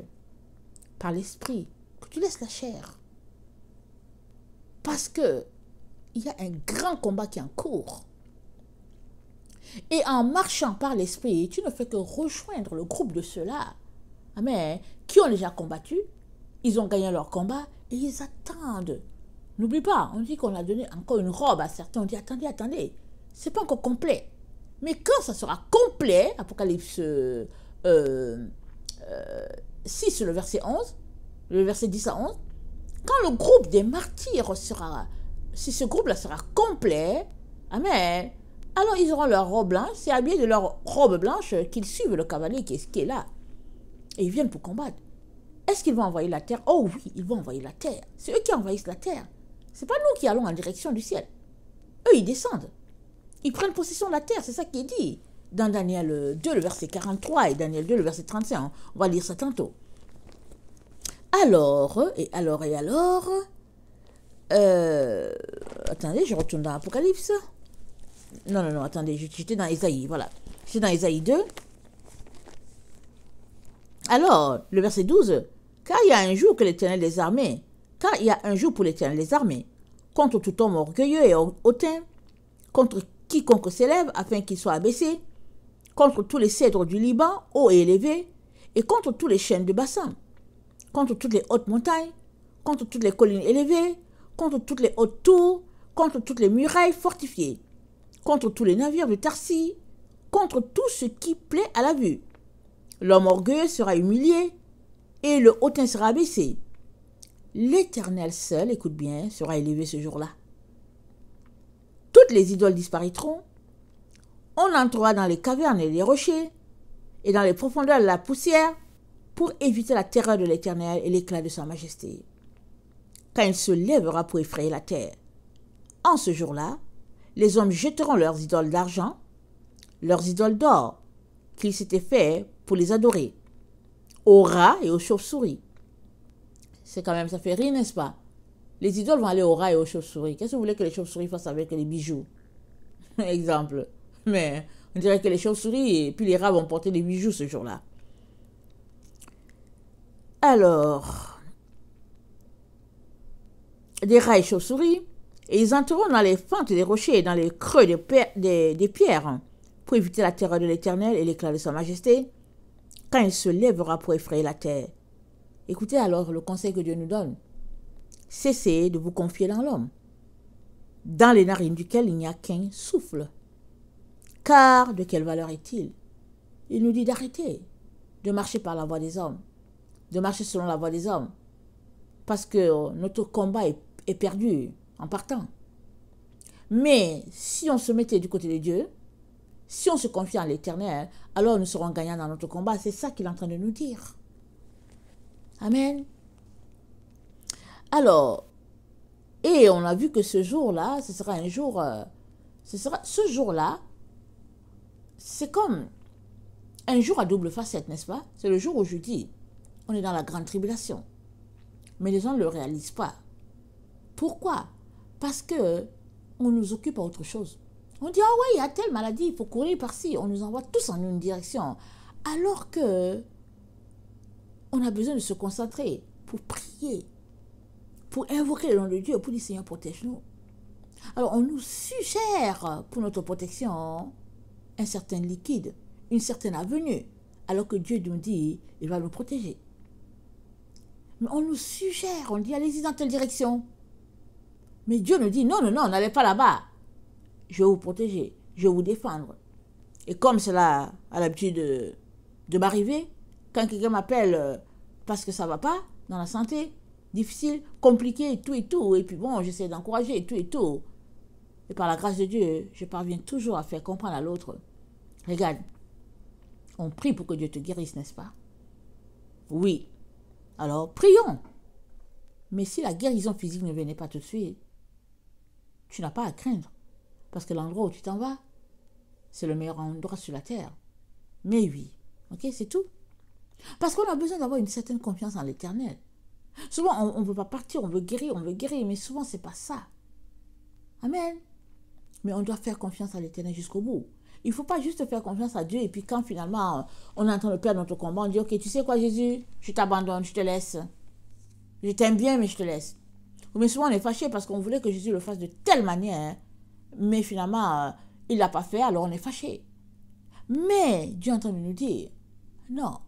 par l'esprit, que tu laisses la chair. Parce que il y a un grand combat qui est en cours. Et en marchant par l'esprit, tu ne fais que rejoindre le groupe de ceux-là, amen, qui ont déjà combattu, ils ont gagné leur combat et ils attendent. N'oublie pas, on dit qu'on a donné encore une robe à certains, on dit attendez, c'est pas encore complet. Mais quand ça sera complet, Apocalypse 6, le verset 11, le verset 10 à 11, quand le groupe des martyrs sera, si ce groupe-là sera complet, amen, alors ils auront leur robe blanche, c'est habillé de leur robe blanche qu'ils suivent le cavalier qui est là. Et ils viennent pour combattre. Est-ce qu'ils vont envahir la terre? Oh oui, ils vont envahir la terre. C'est eux qui envahissent la terre. Ce n'est pas nous qui allons en direction du ciel. Eux, ils descendent. Ils prennent possession de la terre, c'est ça qui est dit. Dans Daniel 2, le verset 43 et Daniel 2, le verset 35. On va lire ça tantôt. Alors, attendez, je retourne dans l'Apocalypse. Non, attendez, j'étais dans Ésaïe, voilà. J'étais dans Ésaïe 2. Alors, le verset 12. Car il y a un jour que l'Éternel des armées, car il y a un jour pour l'Éternel des armées, contre tout homme orgueilleux et hautain, contre quiconque s'élève afin qu'il soit abaissé, contre tous les cèdres du Liban, hauts et élevés, et contre tous les chênes de Bassan, contre toutes les hautes montagnes, contre toutes les collines élevées, contre toutes les hautes tours, contre toutes les murailles fortifiées, contre tous les navires de Tarsis, contre tout ce qui plaît à la vue. L'homme orgueilleux sera humilié, et le hautain sera abaissé. L'Éternel seul, écoute bien, sera élevé ce jour-là. Toutes les idoles disparaîtront. On entrera dans les cavernes et les rochers, et dans les profondeurs de la poussière, pour éviter la terreur de l'Éternel et l'éclat de sa majesté. Quand il se lèvera pour effrayer la terre. En ce jour-là, les hommes jetteront leurs idoles d'argent, leurs idoles d'or, qu'ils s'étaient fait pour les adorer, aux rats et aux chauves-souris. C'est quand même, ça fait rire, n'est-ce pas? Les idoles vont aller aux rats et aux chauves-souris. Qu'est-ce que vous voulez que les chauves-souris fassent avec les bijoux? Exemple. Mais on dirait que les chauves-souris et puis les rats vont porter des bijoux ce jour-là. Alors, des rats et chauves-souris, et ils entreront dans les fentes des rochers et dans les creux des pierres pour éviter la terreur de l'Éternel et l'éclat de sa majesté, quand il se lèvera pour effrayer la terre. Écoutez alors le conseil que Dieu nous donne. Cessez de vous confier dans l'homme, dans les narines duquel il n'y a qu'un souffle. Car de quelle valeur est-il? Il nous dit d'arrêter de marcher par la voie des hommes, de marcher selon la voie des hommes, parce que notre combat est perdu en partant. Mais si on se mettait du côté de Dieu, si on se confie en l'Éternel, alors nous serons gagnants dans notre combat. C'est ça qu'il est en train de nous dire. Amen. Alors, et on a vu que ce jour-là, ce sera un jour, ce jour-là, c'est comme un jour à double facette, n'est-ce pas? C'est le jour où je dis, on est dans la grande tribulation. Mais les gens ne le réalisent pas. Pourquoi? Parce que on nous occupe à autre chose. On dit, ah ouais, il y a telle maladie, il faut courir par-ci. On nous envoie tous en une direction. Alors que on a besoin de se concentrer pour prier, pour invoquer le nom de Dieu, pour dire, Seigneur, protège-nous. Alors, on nous suggère pour notre protection un certain liquide, une certaine avenue, alors que Dieu nous dit, il va nous protéger. Mais on nous suggère, on dit, allez-y dans telle direction. Mais Dieu nous dit, non, n'allez pas là-bas. Je vais vous protéger, je vais vous défendre. Et comme cela a l'habitude de m'arriver, quand quelqu'un m'appelle parce que ça ne va pas dans la santé, difficile, compliqué, et tout, et puis bon, j'essaie d'encourager, et tout. Et par la grâce de Dieu, je parviens toujours à faire comprendre à l'autre, regarde, on prie pour que Dieu te guérisse, n'est-ce pas? Oui. Alors, prions. Mais si la guérison physique ne venait pas tout de suite, tu n'as pas à craindre. Parce que l'endroit où tu t'en vas, c'est le meilleur endroit sur la terre. Mais oui, ok, c'est tout. Parce qu'on a besoin d'avoir une certaine confiance en l'Éternel. Souvent, on ne veut pas partir, on veut guérir, mais souvent, ce n'est pas ça. Amen. Mais on doit faire confiance à l'Éternel jusqu'au bout. Il ne faut pas juste faire confiance à Dieu et puis quand finalement on est en train de perdre notre combat, on dit, ok, tu sais quoi Jésus, je t'abandonne, je te laisse. Je t'aime bien, mais je te laisse. Mais souvent, on est fâché parce qu'on voulait que Jésus le fasse de telle manière, mais finalement, il ne l'a pas fait, alors on est fâché. Mais Dieu est en train de nous dire, non,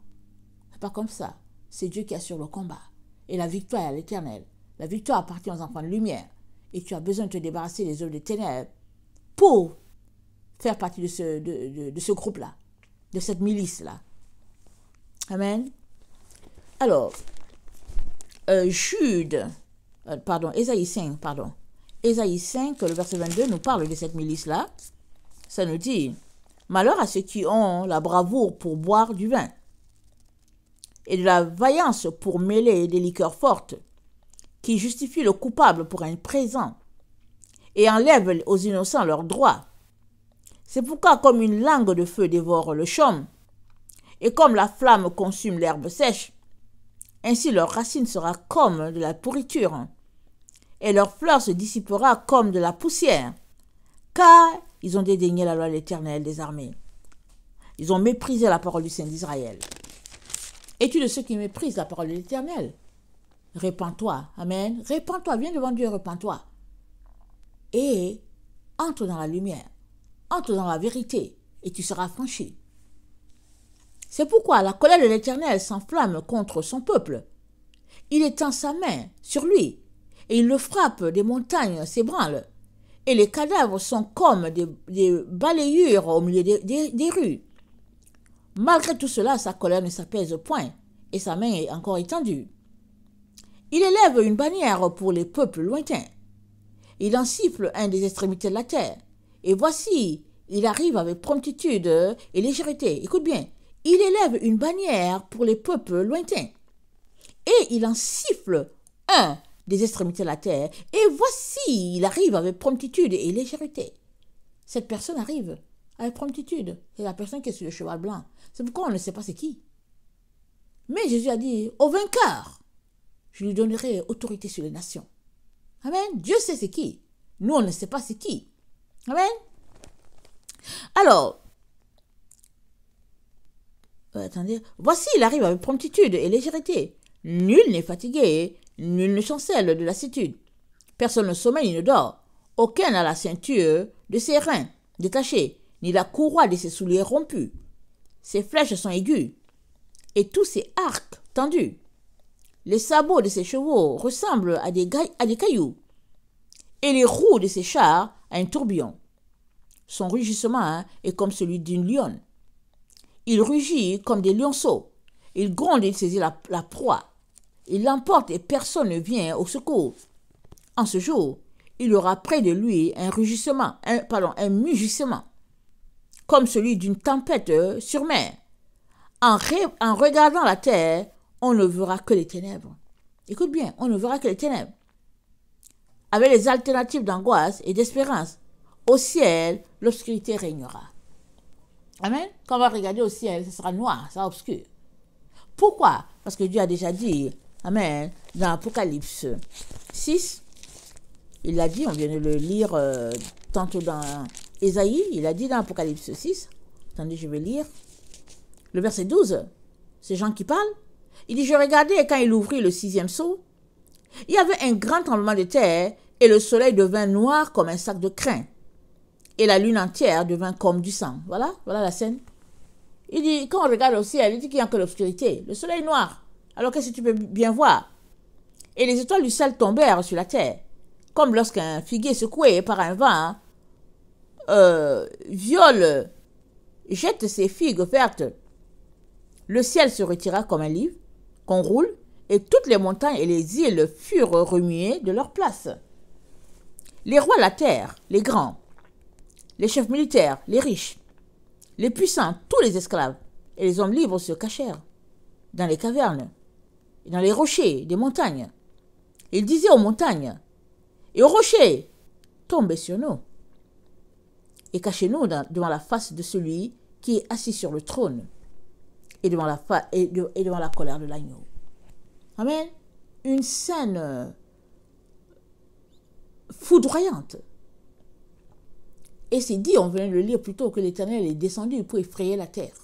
c'est pas comme ça. C'est Dieu qui assure le combat. Et la victoire est à l'Éternel. La victoire appartient aux enfants de lumière. Et tu as besoin de te débarrasser des œuvres des ténèbres pour faire partie de ce groupe-là, de cette milice-là. Amen. Alors, Ésaïe 5, Ésaïe 5, le verset 22 nous parle de cette milice-là. Ça nous dit, malheur à ceux qui ont la bravoure pour boire du vin et de la vaillance pour mêler des liqueurs fortes, qui justifient le coupable pour un présent et enlèvent aux innocents leurs droits. C'est pourquoi comme une langue de feu dévore le chaume et comme la flamme consume l'herbe sèche, ainsi leur racine sera comme de la pourriture et leur fleur se dissipera comme de la poussière, car ils ont dédaigné la loi de l'Éternel des armées. Ils ont méprisé la parole du Saint d'Israël. Es-tu de ceux qui méprisent la parole de l'Éternel? Répands-toi. Amen. Répands-toi. Viens devant Dieu, répands-toi. Et entre dans la lumière. Entre dans la vérité. Et tu seras franchi. C'est pourquoi la colère de l'Éternel s'enflamme contre son peuple. Il étend sa main sur lui. Et il le frappe, des montagnes s'ébranlent. Et les cadavres sont comme des balayures au milieu des rues. Malgré tout cela, sa colère ne s'apaise point, et sa main est encore étendue. Il élève une bannière pour les peuples lointains. Il en siffle un des extrémités de la terre. Et voici, il arrive avec promptitude et légèreté. Écoute bien, il élève une bannière pour les peuples lointains. Et il en siffle un des extrémités de la terre. Et voici, il arrive avec promptitude et légèreté. Cette personne arrive avec promptitude. C'est la personne qui est sur le cheval blanc. C'est pourquoi on ne sait pas c'est qui. Mais Jésus a dit, au vainqueur, je lui donnerai autorité sur les nations. Amen. Dieu sait c'est qui. Nous, on ne sait pas c'est qui. Amen. Alors, attendez. Voici, il arrive avec promptitude et légèreté. Nul n'est fatigué, nul ne chancelle de lassitude. Personne ne sommeille ni ne dort. Aucun n'a la ceinture de ses reins détachée, ni la courroie de ses souliers rompus. Ses flèches sont aiguës, et tous ses arcs tendus. Les sabots de ses chevaux ressemblent à des cailloux, et les roues de ses chars à un tourbillon. Son rugissement est comme celui d'une lionne. Il rugit comme des lionceaux. Il gronde et il saisit la proie. Il l'emporte et personne ne vient au secours. En ce jour, il aura près de lui un mugissement, comme celui d'une tempête sur mer. En regardant la terre, on ne verra que les ténèbres. Écoute bien, on ne verra que les ténèbres. Avec les alternatives d'angoisse et d'espérance, au ciel, l'obscurité régnera. Amen. Quand on va regarder au ciel, ce sera noir, ça sera obscur. Pourquoi? Parce que Dieu a déjà dit, amen, dans Apocalypse 6, il l'a dit, on vient de le lire tantôt dans Ésaïe, il a dit dans Apocalypse 6, attendez, je vais lire, le verset 12, c'est Jean qui parle, il dit, je regardais et quand il ouvrit le 6e sceau, il y avait un grand tremblement de terre et le soleil devint noir comme un sac de crin et la lune entière devint comme du sang. Voilà la scène. Il dit, quand on regarde au ciel, il dit qu'il n'y a que l'obscurité, le soleil noir. Alors qu'est-ce que tu peux bien voir? Et les étoiles du ciel tombèrent sur la terre, comme lorsqu'un figuier secoué par un vent viole jette ses figues vertes. Le ciel se retira comme un livre qu'on roule, et toutes les montagnes et les îles furent remuées de leur place. Les rois de la terre, les grands, les chefs militaires, les riches, les puissants, tous les esclaves et les hommes libres se cachèrent dans les cavernes et dans les rochers des montagnes. Ils disaient aux montagnes et aux rochers, tombez sur nous. et cachez-nous devant la face de celui qui est assis sur le trône et devant devant la colère de l'agneau. Amen. Une scène foudroyante. Et c'est dit, on vient de le lire plutôt, que l'Éternel est descendu pour effrayer la terre.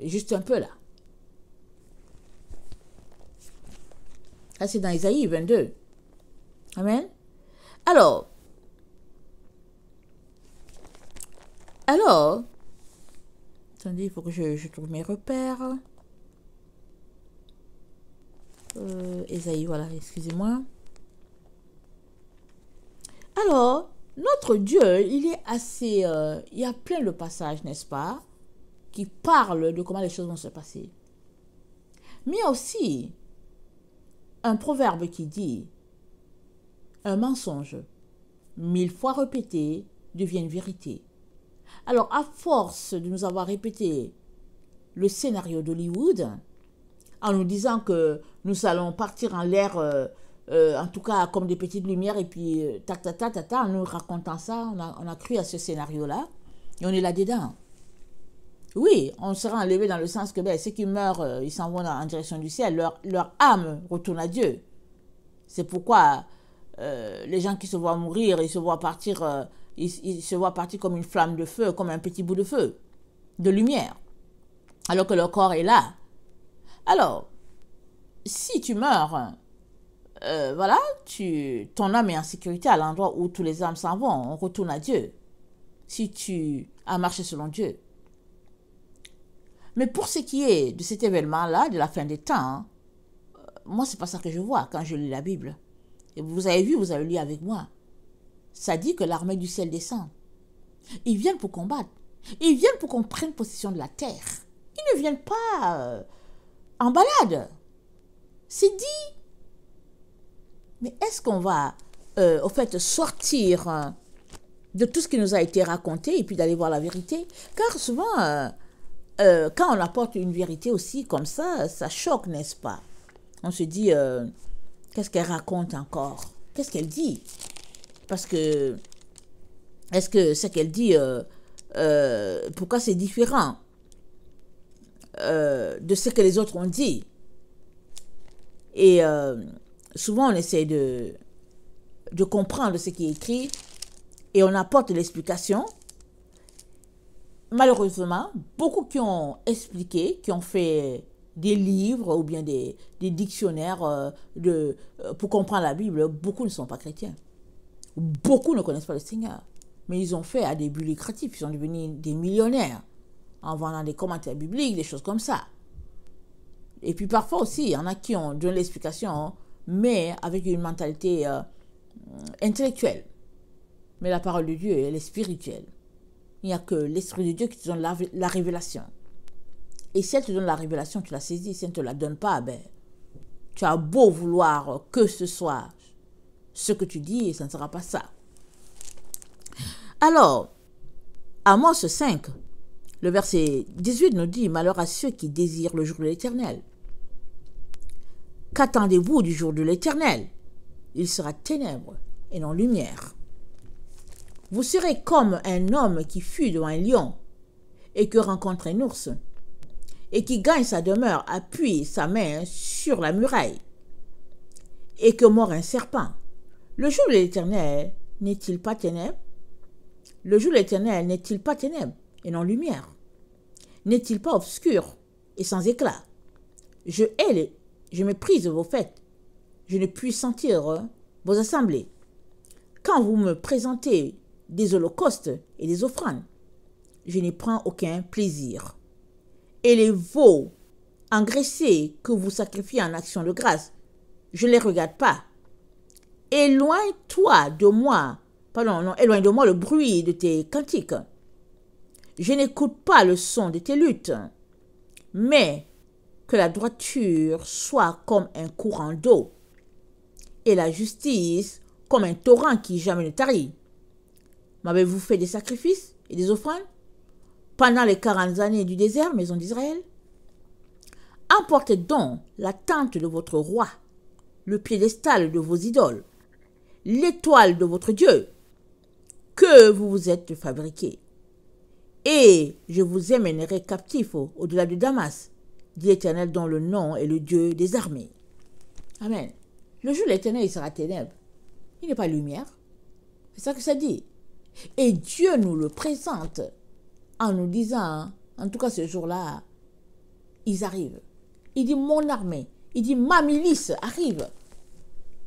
Juste un peu là. Ça, c'est dans Isaïe 22. Amen. Alors, attendez, il faut que je trouve mes repères. Isaïe, voilà, excusez-moi. Alors, notre Dieu, il est assez... il y a plein de passages, n'est-ce pas, qui parlent de comment les choses vont se passer. Mais il y a aussi un proverbe qui dit, un mensonge, 1000 fois répété, devient une vérité. Alors, à force de nous avoir répété le scénario d'Hollywood, en nous disant que nous allons partir en l'air, en tout cas comme des petites lumières, et puis en nous racontant ça, on a cru à ce scénario-là, et on est là-dedans. Oui, on sera enlevé dans le sens que ceux qui meurent, ils s'en vont en direction du ciel, leur âme retourne à Dieu. C'est pourquoi les gens qui se voient mourir, ils se voient partir, ils se voient partir comme une flamme de feu, comme un petit bout de feu, de lumière, alors que leur corps est là. Alors, si tu meurs, voilà, ton âme est en sécurité à l'endroit où tous les âmes s'en vont, on retourne à Dieu, si tu as marché selon Dieu. Mais pour ce qui est de cet événement-là, de la fin des temps, moi, c'est pas ça que je vois quand je lis la Bible. Et vous avez vu, vous avez lu avec moi. Ça dit que l'armée du ciel descend. Ils viennent pour combattre. Ils viennent pour qu'on prenne possession de la terre. Ils ne viennent pas en balade. C'est dit. Mais est-ce qu'on va, au fait, sortir de tout ce qui nous a été raconté et puis d'aller voir la vérité? Car souvent, quand on apporte une vérité aussi comme ça choque, n'est-ce pas? On se dit, qu'est-ce qu'elle raconte encore? Qu'est-ce qu'elle dit? Parce que, est-ce que ce qu'elle dit, pourquoi c'est différent de ce que les autres ont dit? Et souvent, on essaie de comprendre ce qui est écrit et on apporte l'explication. Malheureusement, beaucoup qui ont expliqué, qui ont fait des livres ou bien des dictionnaires pour comprendre la Bible, beaucoup ne sont pas chrétiens. Beaucoup ne connaissent pas le Seigneur. Mais ils ont fait à des buts lucratifs. Ils sont devenus des millionnaires en vendant des commentaires bibliques, des choses comme ça. Et puis parfois aussi, il y en a qui ont donné l'explication, mais avec une mentalité intellectuelle. Mais la parole de Dieu, elle est spirituelle. Il n'y a que l'Esprit de Dieu qui te donne la révélation. Et si elle te donne la révélation, tu la saisis. Si elle ne te la donne pas, tu as beau vouloir que ce soit ce que tu dis, et ça ne sera pas ça. Alors, Amos 5, le verset 18 nous dit, « Malheur à ceux qui désirent le jour de l'Éternel. Qu'attendez-vous du jour de l'Éternel? Il sera ténèbres et non lumière. Vous serez comme un homme qui fuit devant un lion et que rencontre un ours et qui gagne sa demeure, appuie sa main sur la muraille et que mord un serpent. Le jour de l'Éternel n'est-il pas ténèbres? Le jour de l'Éternel n'est-il pas ténèbres et non lumière? N'est-il pas obscur et sans éclat? Je méprise vos fêtes. Je ne puis sentir vos assemblées. Quand vous me présentez des holocaustes et des offrandes, je n'y prends aucun plaisir. Et les veaux engraissés que vous sacrifiez en action de grâce, je ne les regarde pas. Éloigne-toi de moi, éloigne de moi le bruit de tes cantiques. Je n'écoute pas le son de tes luttes, mais que la droiture soit comme un courant d'eau et la justice comme un torrent qui jamais ne tarit. M'avez-vous fait des sacrifices et des offrandes pendant les 40 années du désert, maison d'Israël? Emportez donc la tente de votre roi, le piédestal de vos idoles, l'étoile de votre Dieu. que vous vous êtes fabriqués. Et je vous emmènerai captifs au-delà de Damas, dit l'Éternel, dont le nom est le Dieu des armées. Amen. Le jour de l'Éternel, il sera ténèbres. Il n'est pas lumière. C'est ça que ça dit. Et Dieu nous le présente en nous disant, en tout cas ce jour-là, ils arrivent. Il dit mon armée, il dit ma milice arrive.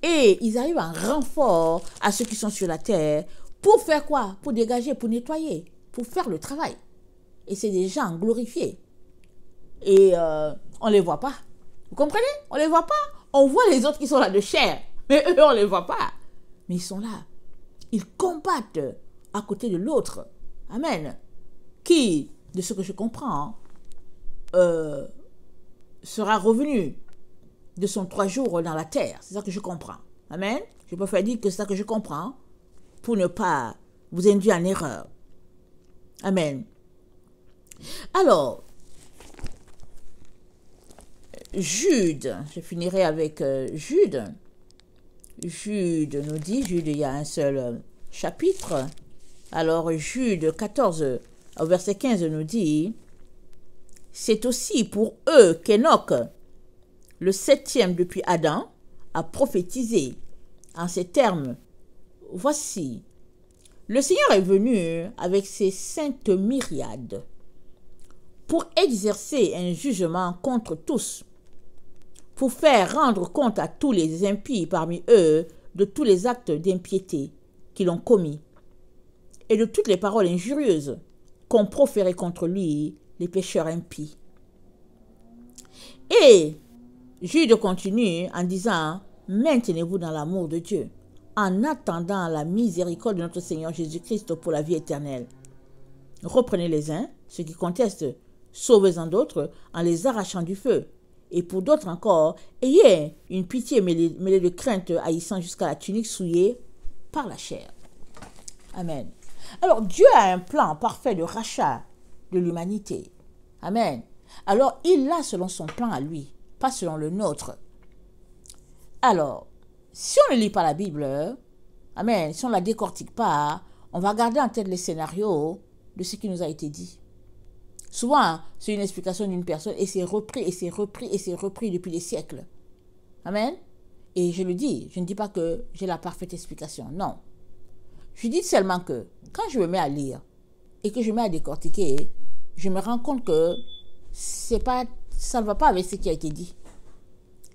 Et ils arrivent en renfort à ceux qui sont sur la terre. Pour faire quoi? Pour dégager, pour nettoyer, pour faire le travail. Et c'est des gens glorifiés. Et on ne les voit pas. Vous comprenez? On ne les voit pas. On voit les autres qui sont là de chair. Mais eux, on ne les voit pas. Mais ils sont là. Ils combattent à côté de l'autre. Amen. Qui, de ce que je comprends, sera revenu de son 3 jours dans la terre. C'est ça que je comprends. Amen. Je peux faire dire que c'est ça que je comprends pour ne pas vous induire en erreur. Amen. Alors, Jude, je finirai avec Jude. Jude nous dit, Jude, il y a un seul chapitre. Alors, Jude 14, au verset 15 nous dit, c'est aussi pour eux qu'Enoch, le 7e depuis Adam, a prophétisé en ces termes. Voici, le Seigneur est venu avec ses saintes myriades pour exercer un jugement contre tous, pour faire rendre compte à tous les impies parmi eux de tous les actes d'impiété qu'ils ont commis et de toutes les paroles injurieuses qu'ont proférées contre lui les pécheurs impies. Et Jude continue en disant, maintenez-vous dans l'amour de Dieu, en attendant la miséricorde de notre Seigneur Jésus-Christ pour la vie éternelle. Reprenez les uns, ceux qui contestent, sauvez-en d'autres en les arrachant du feu. Et pour d'autres encore, ayez une pitié mêlée de crainte haïssant jusqu'à la tunique souillée par la chair. Amen. Alors Dieu a un plan parfait de rachat de l'humanité. Amen. Alors il l'a selon son plan à lui, pas selon le nôtre. Alors, si on ne lit pas la Bible, amen, si on ne la décortique pas, on va garder en tête les scénarios de ce qui nous a été dit. Souvent, c'est une explication d'une personne et c'est repris, et c'est repris, et c'est repris depuis des siècles. Amen. Et je le dis, je ne dis pas que j'ai la parfaite explication, non. Je dis seulement que quand je me mets à lire et que je me mets à décortiquer, je me rends compte que ça ne va pas avec ce qui a été dit.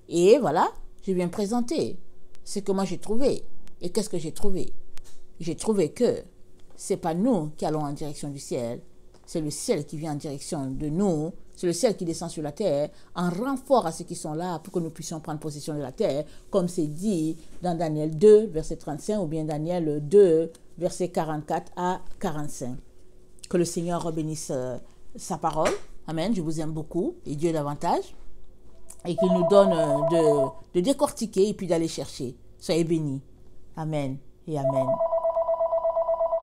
Et voilà, je viens présenter ce que moi j'ai trouvé. Et qu'est-ce que j'ai trouvé? J'ai trouvé que ce n'est pas nous qui allons en direction du ciel, c'est le ciel qui vient en direction de nous, c'est le ciel qui descend sur la terre, en renfort à ceux qui sont là pour que nous puissions prendre possession de la terre, comme c'est dit dans Daniel 2, verset 35, ou bien Daniel 2, verset 44 à 45. Que le Seigneur bénisse sa parole. Amen, je vous aime beaucoup, et Dieu davantage, et qu'il nous donne de décortiquer et puis d'aller chercher. Soyez bénis. Amen et amen.